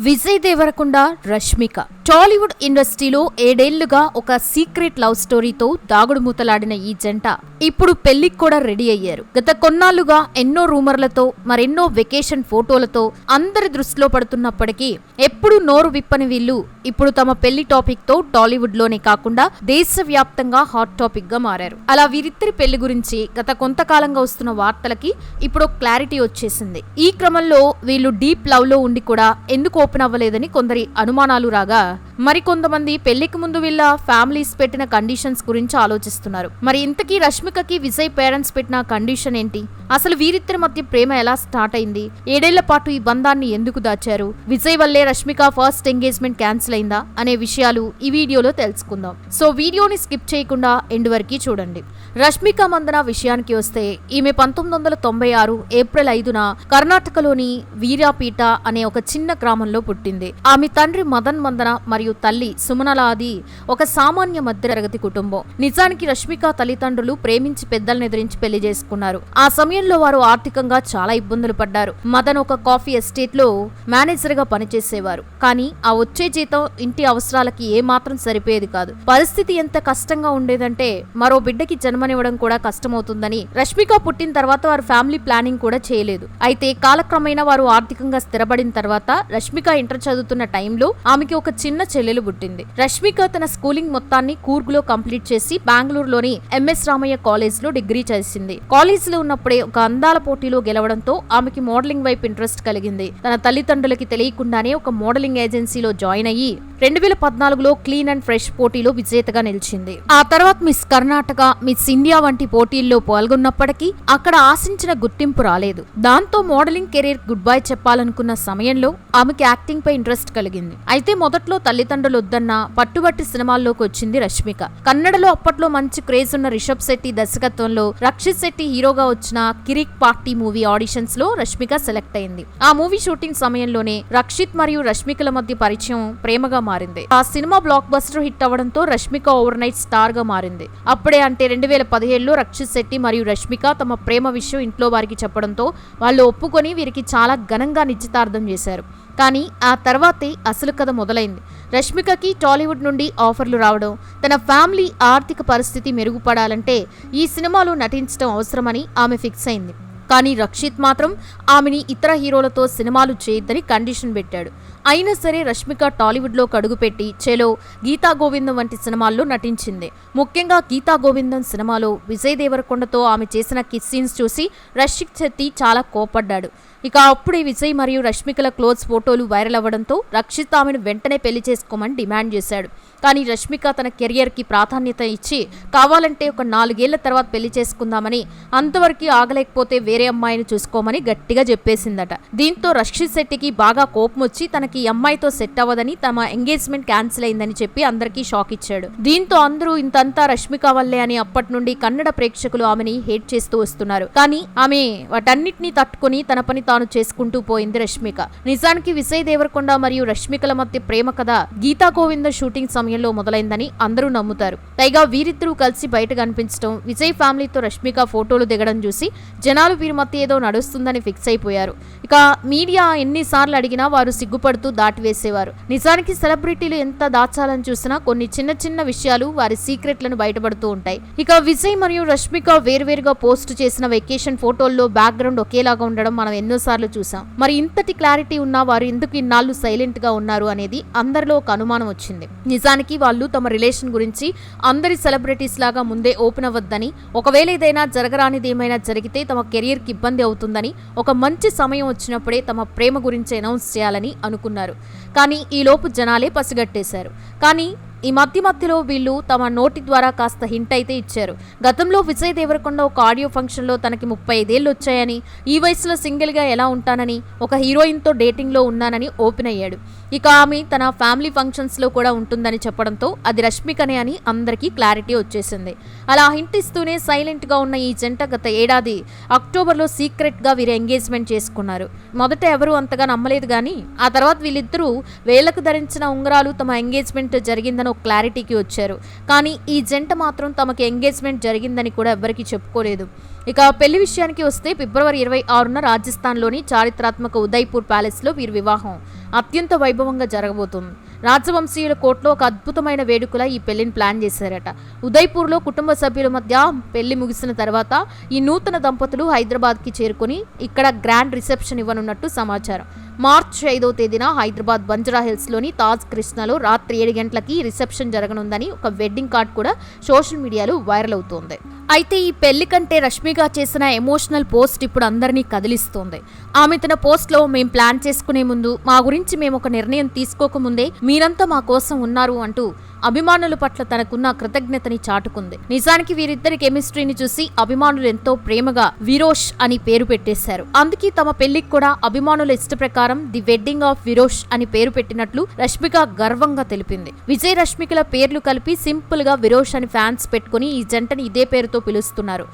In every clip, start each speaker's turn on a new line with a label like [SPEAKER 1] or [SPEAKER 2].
[SPEAKER 1] విజయ్ దేవరకొండ, రష్మిక టాలీవుడ్ ఇండస్ట్రీలో 7 ఏళ్లుగా ఒక సీక్రెట్ లవ్ స్టోరీతో దాగుడుమూతలాడిన ఈ జంట ఇప్పుడు పెళ్లికి కూడా రెడీ అయ్యారు. గత కొన్నాళ్లుగా ఎన్నో రూమర్లతో మరెన్నో వెకేషన్ ఫోటోలతో అందరి దృష్టిలో పడుతున్నప్పటికీ ఎప్పుడు నోరు విప్పని వీళ్ళు ఇప్పుడు తమ పెళ్లి టాపిక్ తో టాలీవుడ్ లోనే కాకుండా దేశవ్యాప్తంగా హాట్ టాపిక్ గా మారారు. అలా వీరిద్దరి పెళ్లి గురించి గత కొంతకాలంగా వస్తున్న వార్తలకి ఇప్పుడు క్లారిటీ వచ్చేసింది. ఈ క్రమంలో వీళ్ళు డీప్ లవ్ లో ఉండి కూడా ఎందుకు ఓపెన్ అవ్వలేదని కొందరి అనుమానాలు రాగా మరికొంతమంది పెళ్లికి ముందు వీళ్ళ ఫ్యామిలీస్ పెట్టిన కండిషన్స్ గురించి ఆలోచిస్తున్నారు. మరి ఇంతకీ రష్మికకి విజయ్ పేరెంట్స్ పెట్టిన కండిషన్ ఏంటి? అసలు వీరిద్దరి మధ్య ప్రేమ ఎలా స్టార్ట్ అయింది? 7 ఏళ్ల పాటు ఈ బంధాన్ని ఎందుకు దాచారు? విజయ్ వల్లే రష్మిక ఫస్ట్ ఎంగేజ్మెంట్ క్యాన్సిల్ అయిందా అనే విషయాలు ఈ వీడియోలో తెలుసుకుందాం. సో వీడియోని స్కిప్ చేయకుండా ఎండ్ వరకు చూడండి. రష్మిక మందన విషయానికి వస్తే ఈమె 1996 ఏప్రిల్ 5న కర్ణాటకలోని వీరాపీట అనే ఒక చిన్న గ్రామంలో పుట్టింది. ఆమె తండ్రి మదన్ మందన మరియు తల్లి సుమనలాది ఒక సామాన్య మధ్యతరగతి కుటుంబం. నిజానికి రష్మిక తల్లిదండ్రులు ప్రేమించి పెద్దలను ఎదిరించి పెళ్లి చేసుకున్నారు. ఆ సమయంలో వారు ఆర్థికంగా చాలా ఇబ్బందులు పడ్డారు. మదన్ ఒక కాఫీ ఎస్టేట్ లో మేనేజర్ గా పనిచేసేవారు. కానీ ఆ వచ్చే జీతం ఇంటి అవసరాలకి ఏమాత్రం సరిపోయేది కాదు. పరిస్థితి ఎంత కష్టంగా ఉండేదంటే మరో బిడ్డకి జన్మనివ్వడం కూడా కష్టమవుతుందని రష్మిక పుట్టిన తర్వాత వారు ఫ్యామిలీ ప్లానింగ్ కూడా చేయలేదు. అయితే కాలక్రమేణా వారు ఆర్థికంగా స్థిరపడిన తర్వాత రష్మిక ఇంటర్ చదువుతున్న టైంలో ఆమెకి ఒక చిన్న చెల్లెలు పుట్టింది. రష్మిక తన స్కూలింగ్ మొత్తాన్ని కూర్గ్ లో కంప్లీట్ చేసి బెంగళూరులోని ఎంఎస్ రామయ్య కాలేజ్ లో డిగ్రీ చేసింది. కాలేజ్ లో ఉన్నప్పుడే ఒక అందాల పోటీలో గెలవడంతో ఆమెకి మోడలింగ్ వైపు ఇంట్రెస్ట్ కలిగింది. తన తల్లిదండ్రులకి తెలియకుండానే ఒక మోడలింగ్ ఏజెన్సీలో జాయిన్ అయ్యి 2014లో క్లీన్ అండ్ ఫ్రెష్ పోటీలో విజేతగా నిలిచింది. ఆ తర్వాత మిస్ కర్ణాటక, మిస్ ఇండియా వంటి పోటీల్లో పాల్గొన్నప్పటికీ అక్కడ ఆశించిన గుర్తింపు రాలేదు. దాంతో మోడలింగ్ కెరీర్ గుడ్ బై చెప్పాలనుకున్న సమయంలో ఆమెకి యాక్టింగ్ పై ఇంట్రెస్ట్ కలిగింది. అయితే మొదట్లో తల్లిదండ్రులు వద్దన్నా పట్టుబట్టి సినిమాల్లోకి వచ్చింది రష్మిక. కన్నడలో అప్పట్లో మంచి క్రేజ్ ఉన్న రిషబ్ శెట్టి దర్శకత్వంలో రక్షిత్ శెట్టి హీరోగా వచ్చిన కిరిక్ పార్టీ మూవీ ఆడిషన్స్ లో రష్మిక సెలెక్ట్ అయింది. ఆ మూవీ షూటింగ్ సమయంలోనే రక్షిత్ మరియు రష్మికల మధ్య పరిచయం ప్రేమగా మారింది. ఆ సినిమా బ్లాక్ బస్టర్ హిట్ అవ్వడంతో రష్మిక ఓవర్ నైట్ స్టార్ గా మారింది. అప్పుడే అంటే 2017లో రక్షిత్ శెట్టి మరియు రష్మిక తమ ప్రేమ విషయం ఇంట్లో వారికి చెప్పడంతో వాళ్ళు ఒప్పుకొని వీరికి చాలా ఘనంగా నిశ్చితార్థం చేశారు. కానీ ఆ తర్వాతే అసలు కథ మొదలైంది. రష్మికకి టాలీవుడ్ నుండి ఆఫర్లు రావడం, తన ఫ్యామిలీ ఆర్థిక పరిస్థితి మెరుగుపడాలంటే ఈ సినిమాలో నటించడం అవసరమని ఆమె ఫిక్స్ అయింది. కానీ రక్షిత్ మాత్రం ఆమెని ఇతర హీరోలతో సినిమాలు చేయొద్దని కండిషన్ పెట్టాడు. అయినా సరే రష్మిక టాలీవుడ్లో అడుగుపెట్టి చెలో, గీతా గోవిందం వంటి సినిమాల్లో నటించింది. ముఖ్యంగా గీతా గోవిందం సినిమాలో విజయ్ దేవరకొండతో ఆమె చేసిన కిస్ సీన్స్ చూసి రక్షిత్ శెట్టి చాలా కోపడ్డాడు. ఇక అప్పుడే విజయ్ మరియు రష్మికల క్లోజ్ ఫోటోలు వైరల్ అవ్వడంతో రక్షిత్ ఆమెను వెంటనే పెళ్లి చేసుకోమని డిమాండ్ చేశాడు. కానీ రష్మిక తన కెరియర్ కి ప్రాధాన్యత ఇచ్చి కావాలంటే ఒక 4 ఏళ్ల తర్వాత పెళ్లి చేసుకుందామని, అంతవరకు ఆగలేకపోతే వేరే అమ్మాయిని చూసుకోమని గట్టిగా చెప్పేసిందట. దీంతో రక్షిత్ శెట్టికి బాగా కోపం వచ్చి తనకి ఈ అమ్మాయితో సెట్ అవ్వదని, తమ ఎంగేజ్మెంట్ క్యాన్సిల్ అయిందని చెప్పి అందరికీ షాక్ ఇచ్చాడు. దీంతో అందరూ ఇంతంతా రష్మిక వల్లే అని అప్పటి నుండి కన్నడ ప్రేక్షకులు ఆమెని హేట్ చేస్తూ వస్తున్నారు. కానీ ఆమె వాటన్నిటిని తట్టుకుని తన పని తాను చేసుకుంటూ పోయింది రష్మిక. నిజానికి విజయ్ దేవరకొండ మరియు రష్మికల మధ్య ప్రేమ కథ గీతా గోవింద షూటింగ్ సమయంలో మొదలైందని అందరూ నమ్ముతారు. పైగా వీరిద్దరూ కలిసి బయట కనిపించడం, విజయ్ ఫ్యామిలీతో రష్మిక ఫోటోలు దిగడం చూసి జనాలు వీరి మధ్య ఏదో నడుస్తుందని ఫిక్స్ అయిపోయారు. ఇక మీడియా ఎన్నిసార్లు అడిగినా వారు సిగ్గుపడుతూ దాటివేసేవారు. నిజానికి సెలబ్రిటీలు ఎంత దాచాలని చూసినా కొన్ని చిన్న చిన్న విషయాలు వారి సీక్రెట్లను బయటపడుతూ ఉంటాయి. ఇక విజయ్ మరియు రష్మిక వేర్వేరుగా పోస్ట్ చేసిన వెకేషన్ ఫోటోల్లో బ్యాక్గ్రౌండ్ ఒకేలాగా ఉండడం మనం ఎన్నోసార్లు చూసాం. మరి ఇంతటి క్లారిటీ ఉన్నా వారు ఎందుకు ఇన్నాళ్ళు సైలెంట్ గా ఉన్నారు అనేది అందరిలో ఒక అనుమానం వచ్చింది. నిజానికి వాళ్ళు తమ రిలేషన్ గురించి అందరి సెలబ్రిటీస్ లాగా ముందే ఓపెన్ అవ్వద్దని, ఒకవేళ ఏదైనా జరగరానిది ఏమైనా జరిగితే తమ కెరియర్ కి ఇబ్బంది అవుతుందని, ఒక మంచి సమయం వచ్చినప్పుడే తమ ప్రేమ గురించి అనౌన్స్ చేయాలని అనుకున్నారు. కానీ ఈలోపు జనాలే పసిగట్టేశారు. కానీ ఈ మధ్యలో వీళ్ళు తమ నోటి ద్వారా కాస్త హింట్ అయితే ఇచ్చారు. గతంలో విజయ్ దేవరకొండ ఒక ఆడియో ఫంక్షన్ లో తనకి 35 ఏళ్లు వచ్చాయని, ఈ వయసులో సింగిల్ గా ఎలా ఉంటానని, ఒక హీరోయిన్ తో డేటింగ్ లో ఉన్నానని ఓపెన్ అయ్యాడు. ఇక ఆమె తన ఫ్యామిలీ ఫంక్షన్స్ లో కూడా ఉంటుందని చెప్పడంతో అది రష్మికనే అని అందరికీ క్లారిటీ వచ్చేసింది. అలా హింట్ ఇస్తూనే సైలెంట్ గా ఉన్న ఈ జంట గత ఏడాది అక్టోబర్లో సీక్రెట్ గా వీరు ఎంగేజ్మెంట్ చేసుకున్నారు. మొదట ఎవరు అంతగా నమ్మలేదు గానీ ఆ తర్వాత వీళ్ళిద్దరూ వేళ్లకు ధరించిన ఉంగరాలు తమ ఎంగేజ్మెంట్ జరిగిందని క్లారిటీకి వచ్చారు. కానీ ఈ జంట మాత్రం తమకి ఎంగేజ్మెంట్ జరిగిందని కూడా ఎవరికీ చెప్పుకోలేదు. ఇక పెళ్లి విషయానికి వస్తే ఫిబ్రవరి 26న రాజస్థాన్లోని చారిత్రాత్మక ఉదయ్పూర్ ప్యాలెస్లో వీరి వివాహం. అత్యంత వైభవంగా జరగబోతుంది. రాజవంశీయుల కోర్టులో ఒక అద్భుతమైన వేడుకల ఈ పెళ్లిని ప్లాన్ చేశారట. ఉదయ్పూర్లో కుటుంబ సభ్యుల మధ్య పెళ్లి ముగిసిన తర్వాత ఈ నూతన దంపతులు హైదరాబాద్కి చేరుకుని ఇక్కడ గ్రాండ్ రిసెప్షన్ ఇవ్వనున్నట్టు సమాచారం. మార్చి 5వ తేదీన హైదరాబాద్ బంజారా హిల్స్లోని తాజ్ కృష్ణలో రాత్రి 7 గంటలకి రిసెప్షన్ జరగనుందని ఒక వెడ్డింగ్ కార్డ్ కూడా సోషల్ మీడియాలో వైరల్ అవుతోంది. అయితే ఈ పెళ్లి కంటే రష్మిక చేసిన ఎమోషనల్ పోస్ట్ ఇప్పుడు అందరినీ కదిలిస్తోంది. ఆమె తన పోస్ట్లో మేం ప్లాన్ చేసుకునే ముందు, మా గురించి మేము ఒక నిర్ణయం తీసుకోకముందే మీరంతా మా కోసం ఉన్నారు అంటూ అభిమానుల పట్ల తనకున్న కృతజ్ఞతని చాటుకుంది. నిజానికి వీరిద్దరి కెమిస్ట్రీని చూసి అభిమానులు ఎంతో ప్రేమగా విరోష్ అని పేరు పెట్టేశారు. అందుకే తమ పెళ్లికి కూడా అభిమానుల ఇష్ట ప్రకారం ది వెడ్డింగ్ ఆఫ్ విరోష్ అని పేరు పెట్టినట్లు రష్మిక గర్వంగా తెలిపింది. విజయ్ రష్మికల పేర్లు కలిపి సింపుల్ గా విరోష్ అని ఫ్యాన్స్ పెట్టుకుని ఈ జంటని ఇదే పేరుతో పిలుస్తున్నారు.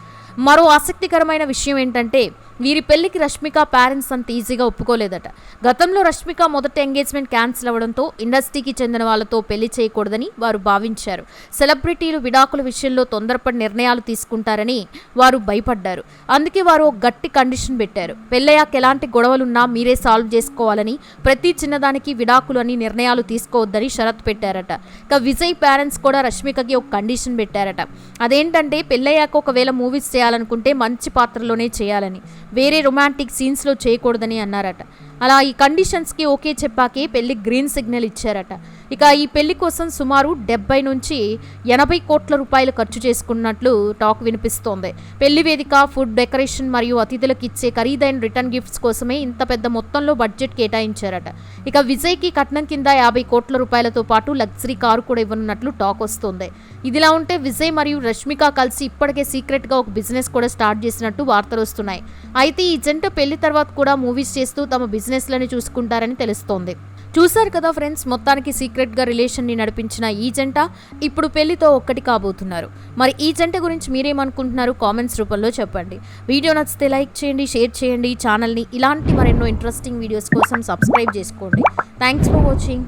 [SPEAKER 1] మరో ఆసక్తికరమైన విషయం ఏంటంటే వీరి పెళ్లికి రష్మిక పేరెంట్స్ అంత ఈజీగా ఒప్పుకోలేదట. గతంలో రష్మిక మొదటి ఎంగేజ్మెంట్ క్యాన్సిల్ అవడంతో ఇండస్ట్రీకి చెందిన వాళ్లతో పెళ్లి చేయకూడదని వారు భావించారు. సెలబ్రిటీలు విడాకుల విషయంలో తొందరపడి నిర్ణయాలు తీసుకుంటారని వారు భయపడ్డారు. అందుకే వారు ఒక గట్టి కండిషన్ పెట్టారు. పెళ్ళయ్యాక ఎలాంటి గొడవలున్నా మీరే సాల్వ్ చేసుకోవాలని, ప్రతి చిన్నదానికి విడాకులు అని నిర్ణయాలు తీసుకోవద్దని షరతు పెట్టారట. ఇక విజయ్ పేరెంట్స్ కూడా రష్మికకి ఒక కండిషన్ పెట్టారట. అదేంటంటే పెళ్ళయ్యాక ఒకవేళ మూవీస్ చేయాలనుకుంటే మంచి పాత్రలోనే చేయాలని, వేరే రొమాంటిక్ సీన్స్లో చేయకూడదని అన్నారట. అలా ఈ కండిషన్స్కి ఓకే చెప్పాకే పెళ్లి గ్రీన్ సిగ్నల్ ఇచ్చారట. ఇక ఈ పెళ్లి కోసం సుమారు 70 నుంచి 80 కోట్ల రూపాయలు ఖర్చు చేసుకున్నట్లు టాక్ వినిపిస్తోంది. పెళ్లి వేదిక, ఫుడ్, డెకరేషన్ మరియు అతిథులకు ఇచ్చే ఖరీదైన రిటర్న్ గిఫ్ట్స్ కోసమే ఇంత పెద్ద మొత్తంలో బడ్జెట్ కేటాయించారట. ఇక విజయ్కి కట్నం కింద 50 కోట్ల రూపాయలతో పాటు లగ్జరీ కారు కూడా ఇవ్వనున్నట్లు టాక్ వస్తోంది. ఇదిలా ఉంటే విజయ్ మరియు రష్మిక కలిసి ఇప్పటికే సీక్రెట్గా ఒక బిజినెస్ కూడా స్టార్ట్ చేసినట్టు వార్తలు వస్తున్నాయి. అయితే ఈ జంట పెళ్లి తర్వాత కూడా మూవీస్ చేస్తూ తమ బిజినెస్లని చూసుకుంటారని తెలుస్తోంది. చూశారు కదా ఫ్రెండ్స్, మొత్తానికి సీక్రెట్గా రిలేషన్ని నడిపించిన ఈ జంట ఇప్పుడు పెళ్లితో ఒక్కటి కాబోతున్నారు. మరి ఈ జంట గురించి మీరేమనుకుంటున్నారు కామెంట్స్ రూపంలో చెప్పండి. వీడియో నచ్చితే లైక్ చేయండి, షేర్ చేయండి. ఛానల్ని ఇలాంటి మరెన్నో ఇంట్రెస్టింగ్ వీడియోస్ కోసం సబ్స్క్రైబ్ చేసుకోండి. Thanks for watching.